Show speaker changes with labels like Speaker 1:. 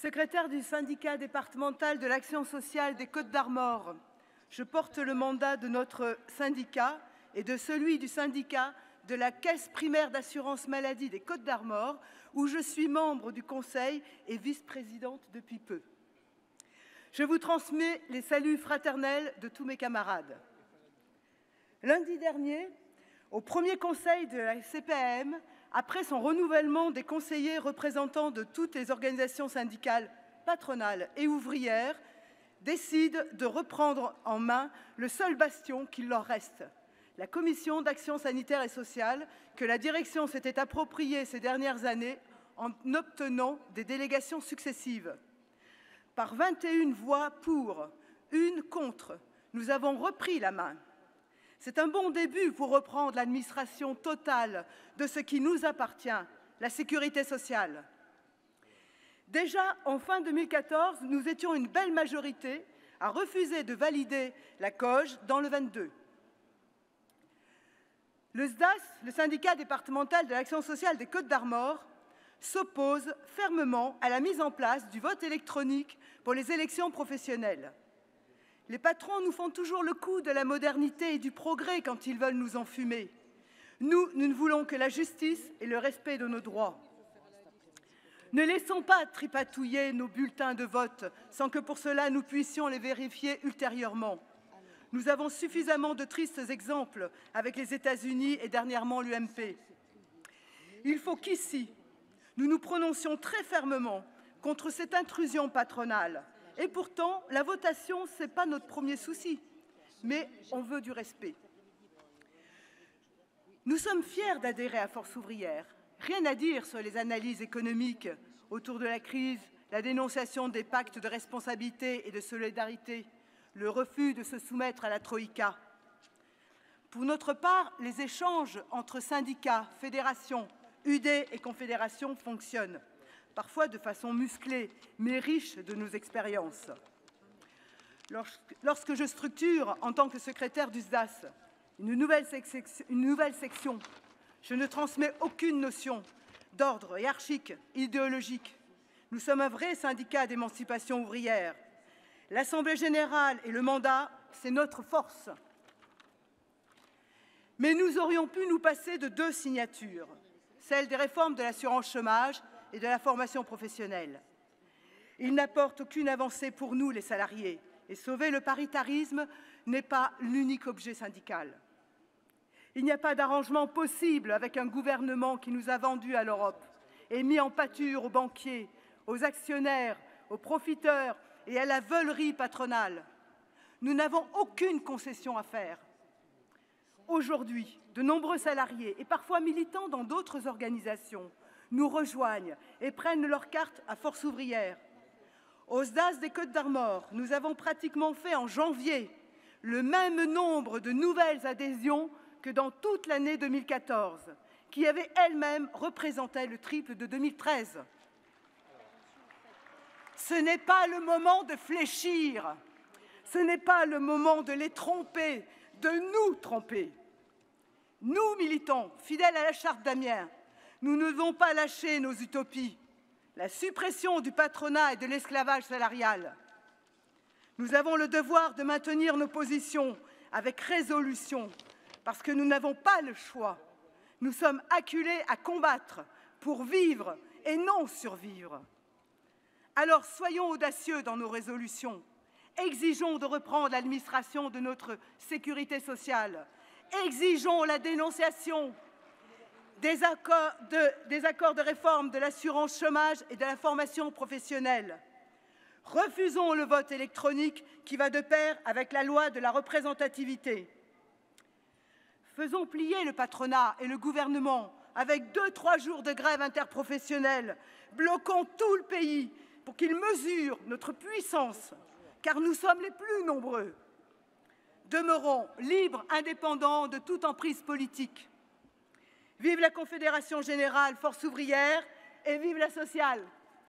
Speaker 1: Secrétaire du syndicat départemental de l'action sociale des Côtes-d'Armor, je porte le mandat de notre syndicat et de celui du syndicat de la Caisse primaire d'assurance maladie des Côtes-d'Armor, où je suis membre du conseil et vice-présidente depuis peu. Je vous transmets les saluts fraternels de tous mes camarades. Lundi dernier, au premier conseil de la CPAM, après son renouvellement des conseillers représentants de toutes les organisations syndicales, patronales et ouvrières, décident de reprendre en main le seul bastion qu'il leur reste, la commission d'action sanitaire et sociale, que la direction s'était appropriée ces dernières années en obtenant des délégations successives. Par 21 voix pour, 1 contre, nous avons repris la main. C'est un bon début pour reprendre l'administration totale de ce qui nous appartient, la sécurité sociale. Déjà, en fin 2014, nous étions une belle majorité à refuser de valider la COG dans le 22. Le SDAS, le syndicat départemental de l'action sociale des Côtes-d'Armor, s'oppose fermement à la mise en place du vote électronique pour les élections professionnelles. Les patrons nous font toujours le coup de la modernité et du progrès quand ils veulent nous enfumer. Nous ne voulons que la justice et le respect de nos droits. Ne laissons pas tripatouiller nos bulletins de vote sans que pour cela nous puissions les vérifier ultérieurement. Nous avons suffisamment de tristes exemples avec les États-Unis et dernièrement l'UMP. Il faut qu'ici, nous nous prononcions très fermement contre cette intrusion patronale. Et pourtant, la votation, ce n'est pas notre premier souci, mais on veut du respect. Nous sommes fiers d'adhérer à Force ouvrière. Rien à dire sur les analyses économiques autour de la crise, la dénonciation des pactes de responsabilité et de solidarité, le refus de se soumettre à la Troïka. Pour notre part, les échanges entre syndicats, fédérations, UD et confédérations fonctionnent, parfois de façon musclée, mais riche de nos expériences. Lorsque je structure, en tant que secrétaire du SDAS, une nouvelle section, je ne transmets aucune notion d'ordre hiérarchique, idéologique. Nous sommes un vrai syndicat d'émancipation ouvrière. L'Assemblée générale et le mandat, c'est notre force. Mais nous aurions pu nous passer de 2 signatures, celle des réformes de l'assurance chômage et de la formation professionnelle. Ils n'apportent aucune avancée pour nous, les salariés, et sauver le paritarisme n'est pas l'unique objet syndical. Il n'y a pas d'arrangement possible avec un gouvernement qui nous a vendus à l'Europe et mis en pâture aux banquiers, aux actionnaires, aux profiteurs et à la veulerie patronale. Nous n'avons aucune concession à faire. Aujourd'hui, de nombreux salariés et parfois militants dans d'autres organisations nous rejoignent et prennent leur carte à Force ouvrière. Au SDAS des Côtes-d'Armor, nous avons pratiquement fait en janvier le même nombre de nouvelles adhésions que dans toute l'année 2014, qui avait elle-même représenté le triple de 2013. Ce n'est pas le moment de fléchir, ce n'est pas le moment de les tromper, de nous tromper. Nous, militants, fidèles à la charte d'Amiens, nous ne devons pas lâcher nos utopies, la suppression du patronat et de l'esclavage salarial. Nous avons le devoir de maintenir nos positions avec résolution, parce que nous n'avons pas le choix. Nous sommes acculés à combattre pour vivre et non survivre. Alors soyons audacieux dans nos résolutions. Exigeons de reprendre l'administration de notre sécurité sociale. Exigeons la dénonciation des accords de réforme de l'assurance chômage et de la formation professionnelle. Refusons le vote électronique qui va de pair avec la loi de la représentativité. Faisons plier le patronat et le gouvernement avec 2-3 jours de grève interprofessionnelle. Bloquons tout le pays pour qu'ils mesurent notre puissance, car nous sommes les plus nombreux. Demeurons libres, indépendants de toute emprise politique. Vive la Confédération générale, Force ouvrière, et vive la sociale!